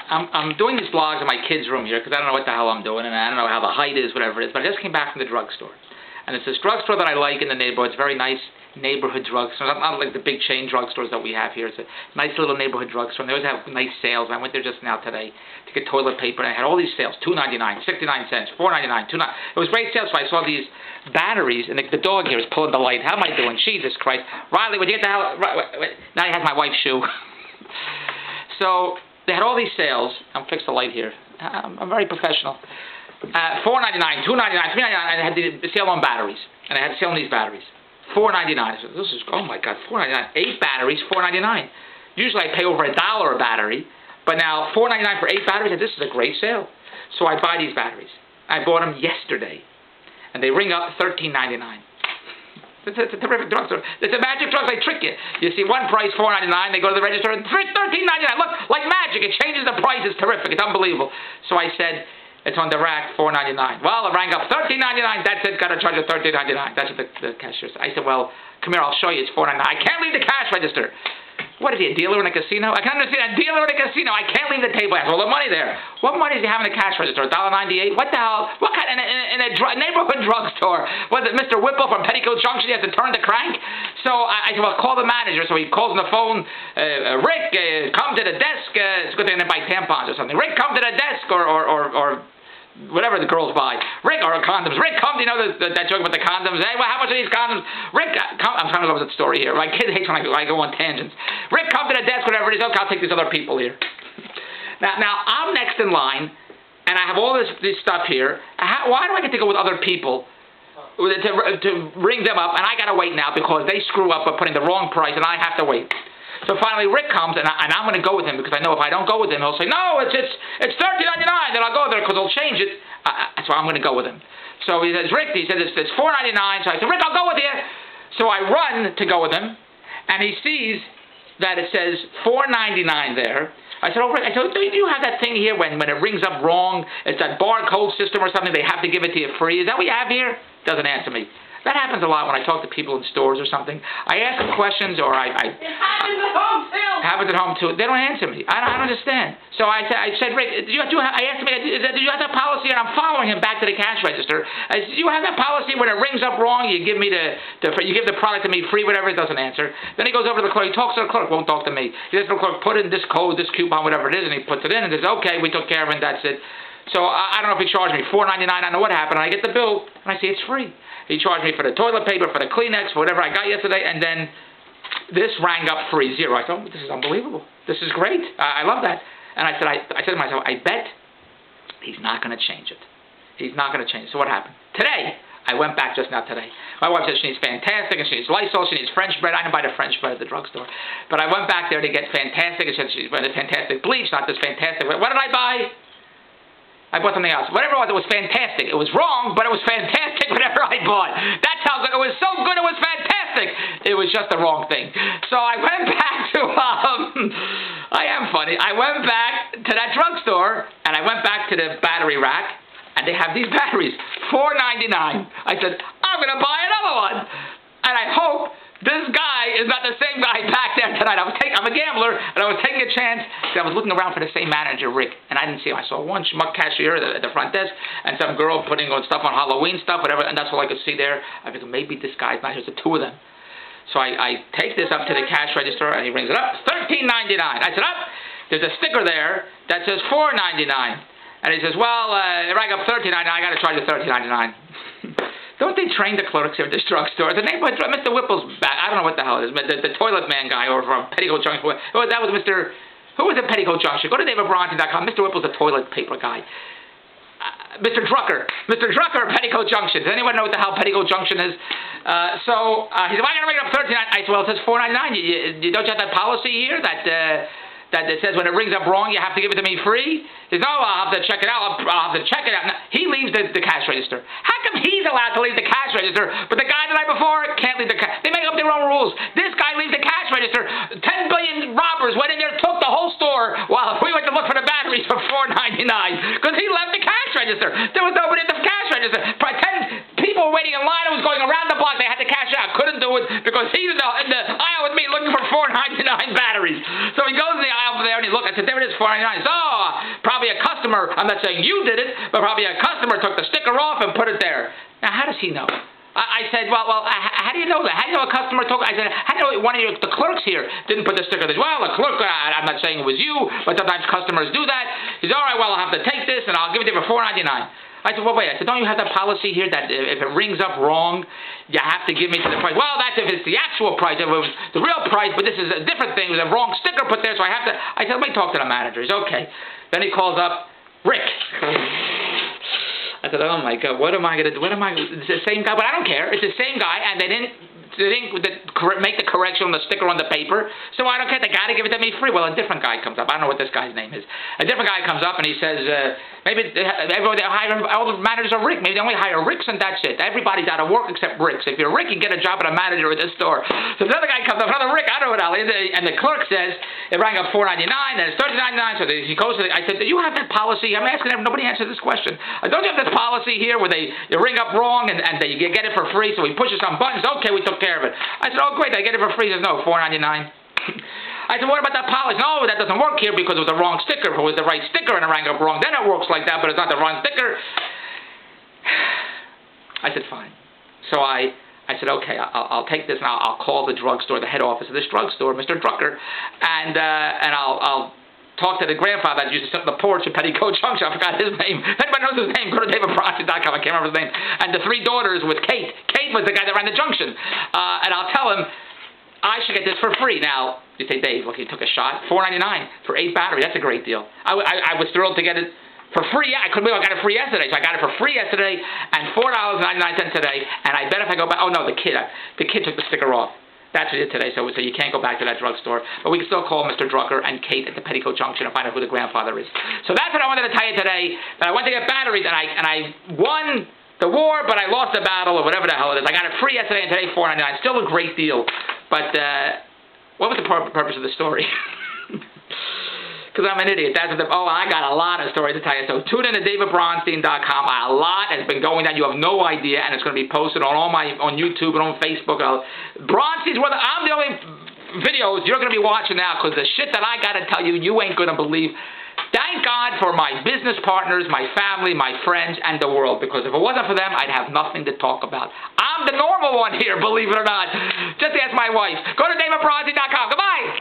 I'm doing these vlogs in my kid's room here because I don't know what the hell I'm doing, and I don't know how the height is, whatever it is, but I just came back from the drugstore. And it's this drugstore that I like in the neighborhood. It's a very nice neighborhood drugstore. Not like the big chain drugstores that we have here. It's a nice little neighborhood drugstore, and they always have nice sales. I went there just now today to get toilet paper, and I had all these sales, $2.99, 69 cents, $4.99, $2.99. It was great sales, so I saw these batteries, and the dog here is pulling the light. How am I doing? Jesus Christ. Riley, would you get the hell... Now he has my wife's shoe. So they had all these sales. I'm fixing the light here. I'm very professional. $4.99, $2.99, $3.99, and I had the sale on batteries. And I had sale on these batteries. $4.99. So this is, oh my God, $4.99. 8 batteries, $4.99. Usually I pay over $1 a battery, but now $4.99 for 8 batteries, and this is a great sale. So I buy these batteries. I bought them yesterday, and they ring up $13.99. It's a terrific drugstore. It's a magic drug. They trick you. You see one price, $4.99. They go to the register, $13.99. Look, like magic. It changes the price. It's terrific. It's unbelievable. So I said, it's on the rack, $4.99. Well, it rang up, $13.99. That's it. Got to charge you $13.99. That's what the cashier said. I said, well, come here. I'll show you. It's $4.99. I can't leave the cash register. What is he, a dealer in a casino? I can't understand. A dealer in a casino. I can't leave the table. I have all the money there. What money does he have in the cash register? $1.98? What the hell? What kind of, in a neighborhood drugstore? Was it Mr. Whipple from Petticoat Junction? He has to turn the crank? So I said, well, call the manager. So he calls on the phone. Rick, come to the desk. It's a good thing they buy tampons or something. Rick, come to the desk or whatever the girls buy. Rick, or condoms. Rick, come, you know that joke about the condoms? Hey, well, how much are these condoms? Rick, come. I'm trying to go with that story here. My kid hates when I go on tangents. Rick, come to the desk, whatever it is. Okay, I'll take these other people here. Now I'm next in line, and I have all this stuff here. Why do I get to go with other people to ring them up, and I got to wait now because they screw up by putting the wrong price, and I have to wait. So finally Rick comes, and I'm going to go with him because I know if I don't go with him, he'll say, no, it's $13.99. Then I'll go there because he'll change it. So I'm going to go with him. So he says, Rick, he says, it's $4.99. So I said, Rick, I'll go with you. So I run to go with him, and he sees that it says $4.99 there. I said, oh, Rick, do you have that thing here when it rings up wrong? It's that barcode system or something. They have to give it to you free. Is that what you have here? Doesn't answer me. That happens a lot when I talk to people in stores or something. I ask them questions, or It happens at home too. Happens at home too. They don't answer me. I don't understand. So I said, Rick, I asked him, do you have that policy? And I'm following him back to the cash register. I said, do you have that policy when it rings up wrong? You give me you give the product to me free, whatever. It doesn't answer. Then he goes over to the clerk. He talks to the clerk. Won't talk to me. He says to the clerk, put in this code, this coupon, whatever it is, and he puts it in and says, okay, we took care of it. And that's it. So I don't know if he charged me $4.99. I don't know what happened. I get the bill and I see it's free. He charged me for the toilet paper, for the Kleenex, for whatever I got yesterday, and then this rang up free, zero. I thought, this is unbelievable. This is great. I love that. And I said to myself, I bet he's not going to change it. He's not going to change it. So what happened? Today, I went back just now today. My wife said she needs Fantastic, and she needs Lysol, she needs French bread. I didn't buy the French bread at the drugstore. But I went back there to get Fantastic, and she said she wanted Fantastic bleach, not this Fantastic. What did I buy? I bought something else. Whatever it was fantastic. It was wrong, but it was fantastic whatever I bought. That's how good. It was so good it was fantastic. It was just the wrong thing. So I went back to, I am funny. I went back to that drugstore, and I went back to the battery rack, and they have these batteries, $4.99. I said, I'm going to buy another one. And I hope this guy is not the same guy back there tonight. I'm a gambler, and I was taking a chance. I was looking around for the same manager, Rick, and I didn't see him. I saw one schmuck cashier at the front desk, and some girl putting on stuff on Halloween stuff, whatever, and that's all I could see there. I figured maybe this guy's not. There's the two of them. So I take this up to the cash register, and he rings it up. $13.99. I said, up. There's a sticker there that says $4.99. And he says, well, it rang up $13.99. I got to charge you $13.99. Don't they train the clerks here at this drugstore? The neighborhood, Mr. Whipple's back. I don't know what the hell it is. The toilet man guy over from Petticoat Junction. That was Mr. Who was at Petticoat Junction? Go to davidbronstein.com. Mr. Whipple's the toilet paper guy. Mr. Drucker. Mr. Drucker, Petticoat Junction. Does anyone know what the hell Petticoat Junction is? So he said, well, I got to ring it up $13.99. I said, well, it says $4.99. Don't you have that policy here that it says when it rings up wrong, you have to give it to me free? He says, no, I'll have to check it out. I'll have to check it out. Now, he leaves the cash register. How come he's allowed to leave the cash register, but the guy the night before can't leave the cash? They make up their own rules. This guy leaves the cash register. 10 billion robbers went in there, took the whole store while we went to look for the batteries for $4.99 because he left the cash register. There was nobody at the cash register. Probably 10 people were waiting in line. It was going around the block. They had the cash I couldn't do it because he's in the aisle with me looking for $4.99 batteries. So he goes in the aisle over there and he looks. I said, there it is, $4.99. So, probably a customer, I'm not saying you did it, but probably a customer took the sticker off and put it there. Now, how does he know? I said, well, how do you know that? How do you know a customer took? I said, how do you know one of the clerks here didn't put the sticker there? Well, the clerk, I'm not saying it was you, but sometimes customers do that. He said, all right, well, I'll have to take this and I'll give it to you for $4.99. I said, well, wait. I said, don't you have that policy here that if it rings up wrong, you have to give me to the price? Well, that's if it's the actual price. If it was the real price, but this is a different thing. There's a wrong sticker put there, so I have to. I said, let me talk to the manager. He's okay. Then he calls up Rick. I said, oh my God, what am I going to do? It's the same guy, but I don't care. It's the same guy, and they didn't make the correction on the sticker on the paper, so I don't care. They got to give it to me free. Well, a different guy comes up. I don't know what this guy's name is. A different guy comes up, and he says, maybe everyone they hire, all the managers are Rick. Maybe they only hire Ricks and that's it. Everybody's out of work except Ricks. If you're Rick, you get a job at a manager at this store. So another guy comes up, another Rick, I don't know what else, and the clerk says, it rang up $4.99, then it's $13.99, so he goes to I said, do you have that policy? I'm asking them, nobody answers this question. Don't you have this policy here where you ring up wrong and you get it for free, so he pushes some buttons, okay, we took care of it. I said, oh great, I get it for free. He says, no, $4.99. I said, what about that policy? No, that doesn't work here because it was the wrong sticker. If it was the right sticker and it rang up wrong, then it works like that, but it's not the wrong sticker. I said, fine. So I said, okay, I'll take this and I'll call the drugstore, the head office of this drugstore, Mr. Drucker, and I'll talk to the grandfather that used to sit on the porch at Petticoat Junction. I forgot his name. If anybody knows his name, go to DavidBronstein.com. I can't remember his name. And the 3 daughters with Kate. Kate was the guy that ran the junction. And I'll tell him, I should get this for free. Now, you say, Dave, look, he took a shot. $4.99 for 8 batteries. That's a great deal. I was thrilled to get it for free. I couldn't believe I got it free yesterday. So I got it for free yesterday and $4.99 today. And I bet if I go back, oh no, the kid took the sticker off. That's what it is today, so you can't go back to that drugstore. But we can still call Mr. Drucker and Kate at the Petticoat Junction and find out who the grandfather is. So that's what I wanted to tell you today. That I went to get batteries, and I won the war, but I lost the battle, or whatever the hell it is. I got it free yesterday, and today $4.99. Still a great deal. But what was the purpose of the story? Because I'm an idiot. I got a lot of stories to tell you. So tune in to DavidBronstein.com. A lot has been going down. You have no idea, and it's going to be posted on on YouTube and on Facebook. Bronstein's I'm the only videos you're going to be watching now because the shit that I got to tell you, you ain't going to believe. Thank God for my business partners, my family, my friends, and the world. Because if it wasn't for them, I'd have nothing to talk about. I'm the normal one here, believe it or not. Just ask my wife. Go to DavidBronstein.com. Goodbye.